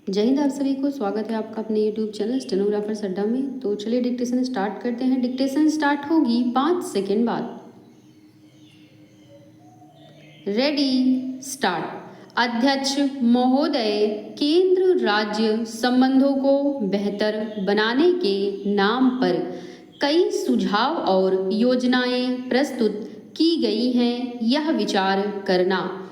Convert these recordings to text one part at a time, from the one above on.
जय हिंद। आप सभी को स्वागत है आपका अपने YouTube चैनल स्टेनोग्राफर्स अड्डा में। तो चलिए डिक्टेशन स्टार्ट करते हैं। डिक्टेशन स्टार्ट होगी 5 सेकेंड बाद। Ready start. अध्यक्ष महोदय, केंद्र राज्य संबंधों को बेहतर बनाने के नाम पर कई सुझाव और योजनाएं प्रस्तुत की गई हैं। यह विचार करना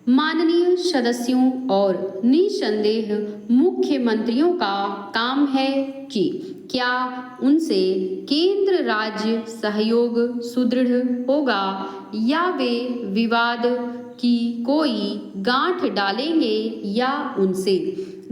माननीय सदस्यों और निसंदेह मुख्यमंत्रियों का काम है कि क्या उनसे केंद्र राज्य सहयोग सुदृढ़ होगा या वे विवाद की कोई गांठ डालेंगे या उनसे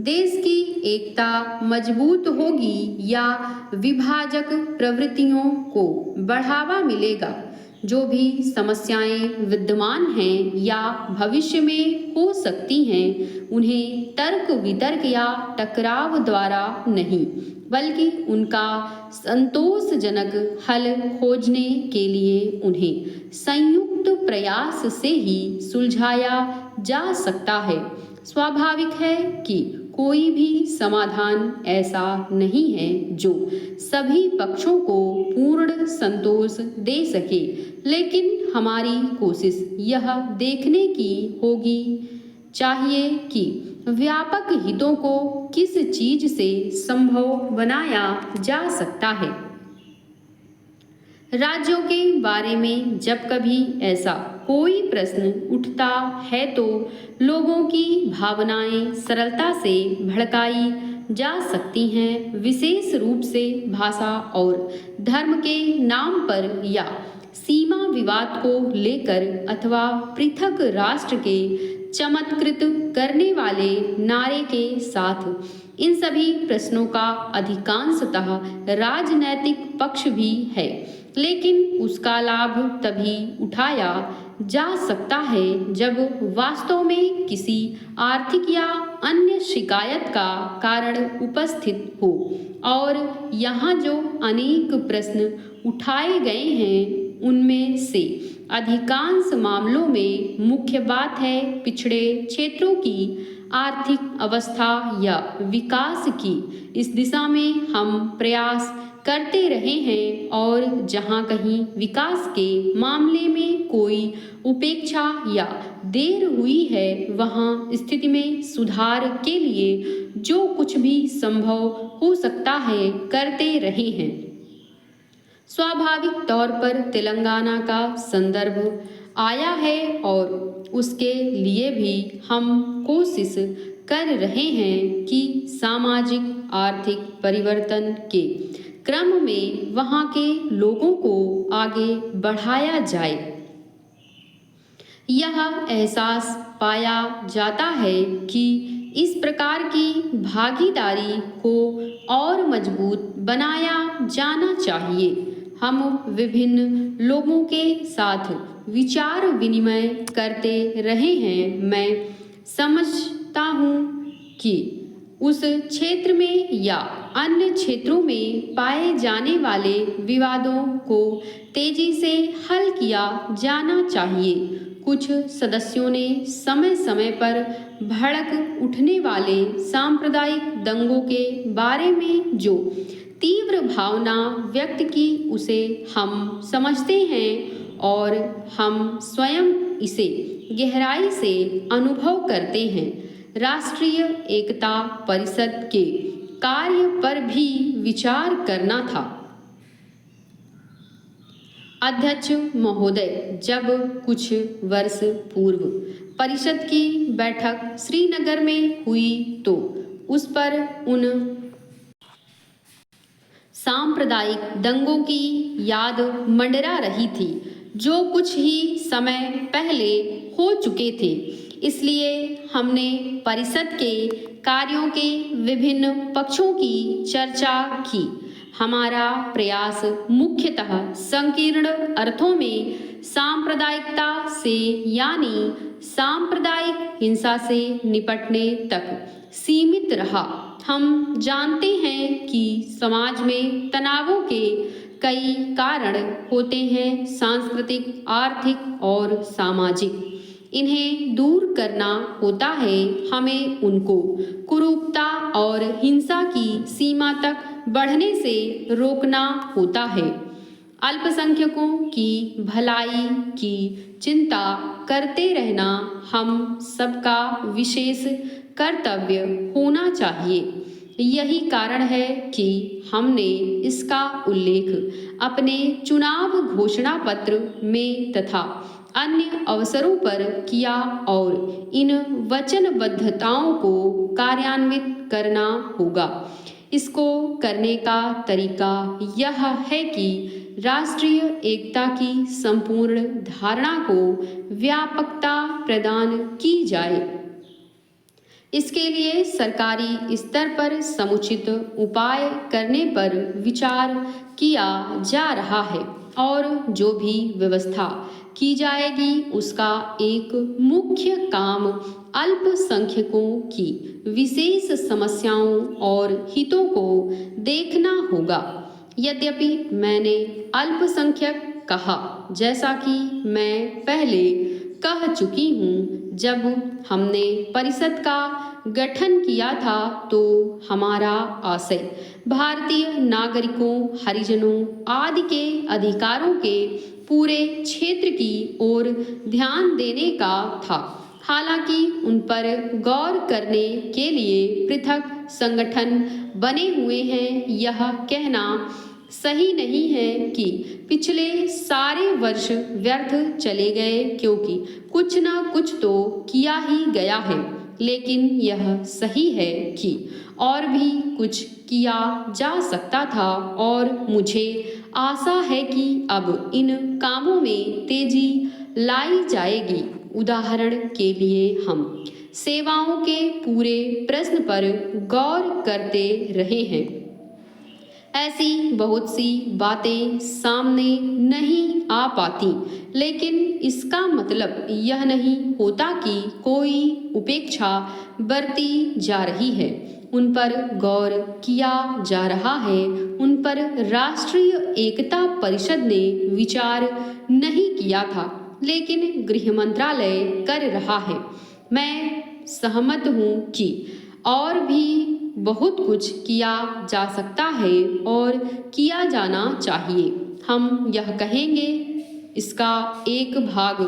देश की एकता मजबूत होगी या विभाजक प्रवृत्तियों को बढ़ावा मिलेगा। जो भी समस्याएं विद्यमान हैं या भविष्य में हो सकती हैं, उन्हें तर्क वितर्क या टकराव द्वारा नहीं बल्कि उनका संतोषजनक हल खोजने के लिए उन्हें संयुक्त प्रयास से ही सुलझाया जा सकता है। स्वाभाविक है कि कोई भी समाधान ऐसा नहीं है जो सभी पक्षों को पूर्ण संतोष दे सके, लेकिन हमारी कोशिश यह देखने की होगी चाहिए कि व्यापक हितों को किस चीज से संभव बनाया जा सकता है। राज्यों के बारे में जब कभी ऐसा कोई प्रश्न उठता है तो लोगों की भावनाएं सरलता से भड़काई जा सकती हैं, विशेष रूप से भाषा और धर्म के नाम पर या सीमा विवाद को लेकर अथवा पृथक राष्ट्र के चमत्कृत करने वाले नारे के साथ। इन सभी प्रश्नों का अधिकांशतः राजनैतिक पक्ष भी है, लेकिन उसका लाभ तभी उठाया जा सकता है जब वास्तव में किसी आर्थिक या अन्य शिकायत का कारण उपस्थित हो। और यहाँ जो अनेक प्रश्न उठाए गए हैं उनमें से अधिकांश मामलों में मुख्य बात है पिछड़े क्षेत्रों की आर्थिक अवस्था या विकास की। इस दिशा में हम प्रयास करते रहे हैं और जहां कहीं विकास के मामले में कोई उपेक्षा या देर हुई है, वहां स्थिति में सुधार के लिए जो कुछ भी संभव हो सकता है करते रहे हैं। स्वाभाविक तौर पर तेलंगाना का संदर्भ आया है और उसके लिए भी हम कोशिश कर रहे हैं कि सामाजिक आर्थिक परिवर्तन के क्रम में वहां के लोगों को आगे बढ़ाया जाए। यह एहसास पाया जाता है कि इस प्रकार की भागीदारी को और मजबूत बनाया जाना चाहिए। हम विभिन्न लोगों के साथ विचार विनिमय करते रहे हैं। मैं समझता हूँ कि उस क्षेत्र में या अन्य क्षेत्रों में पाए जाने वाले विवादों को तेजी से हल किया जाना चाहिए। कुछ सदस्यों ने समय समय पर भड़क उठने वाले सांप्रदायिक दंगों के बारे में जो तीव्र भावना व्यक्त की, उसे हम समझते हैं और हम स्वयं इसे गहराई से अनुभव करते हैं। राष्ट्रीय एकता परिषद के कार्य पर भी विचार करना था। अध्यक्ष महोदय, जब कुछ वर्ष पूर्व परिषद की बैठक श्रीनगर में हुई तो उस पर उन सांप्रदायिक दंगों की याद मंडरा रही थी जो कुछ ही समय पहले हो चुके थे। इसलिए हमने परिषद के कार्यों के विभिन्न पक्षों की चर्चा की। हमारा प्रयास मुख्यतः संकीर्ण अर्थों में सांप्रदायिकता से यानी सांप्रदायिक हिंसा से निपटने तक सीमित रहा। हम जानते हैं कि समाज में तनावों के कई कारण होते हैं, सांस्कृतिक, आर्थिक और सामाजिक। इन्हें दूर करना होता है। हमें उनको कुरूपता और हिंसा की सीमा तक बढ़ने से रोकना होता है। अल्पसंख्यकों की भलाई की चिंता करते रहना हम सबका विशेष कर्तव्य होना चाहिए। यही कारण है कि हमने इसका उल्लेख अपने चुनाव घोषणा पत्र में तथा अन्य अवसरों पर किया और इन वचनबद्धताओं को कार्यान्वित करना होगा। इसको करने का तरीका यह है कि राष्ट्रीय एकता की संपूर्ण धारणा को व्यापकता प्रदान की जाए। इसके लिए सरकारी स्तर पर समुचित उपाय करने पर विचार किया जा रहा है और जो भी व्यवस्था की जाएगी उसका एक मुख्य काम अल्पसंख्यकों की विशेष समस्याओं और हितों को देखना होगा। यद्यपि मैंने अल्पसंख्यक कहा, जैसा कि मैं पहले कह चुकी हूँ, जब हमने परिषद का गठन किया था तो हमारा आशय भारतीय नागरिकों, हरिजनों आदि के अधिकारों के पूरे क्षेत्र की ओर ध्यान देने का था। हालांकि उन पर गौर करने के लिए पृथक संगठन बने हुए हैं, यह कहना सही नहीं है कि पिछले सारे वर्ष व्यर्थ चले गए, क्योंकि कुछ ना कुछ तो किया ही गया है। लेकिन यह सही है कि और भी कुछ किया जा सकता था और मुझे आशा है कि अब इन कामों में तेजी लाई जाएगी। उदाहरण के लिए हम सेवाओं के पूरे प्रश्न पर गौर करते रहे हैं। ऐसी बहुत सी बातें सामने नहीं आ पाती, लेकिन इसका मतलब यह नहीं होता कि कोई उपेक्षा बरती जा रही है। उन पर गौर किया जा रहा है। उन पर राष्ट्रीय एकता परिषद ने विचार नहीं किया था, लेकिन गृह मंत्रालय कर रहा है। मैं सहमत हूँ कि और भी बहुत कुछ किया जा सकता है और किया जाना चाहिए। हम यह कहेंगे, इसका एक भाग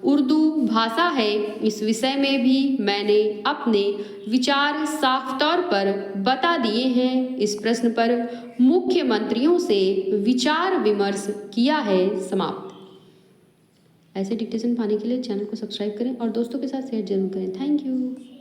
उर्दू भाषा है। इस विषय में भी मैंने अपने विचार साफ तौर पर बता दिए हैं। इस प्रश्न पर मुख्यमंत्रियों से विचार विमर्श किया है। समाप्त। ऐसे डिक्टेशन पाने के लिए चैनल को सब्सक्राइब करें और दोस्तों के साथ शेयर जरूर करें। Thank you.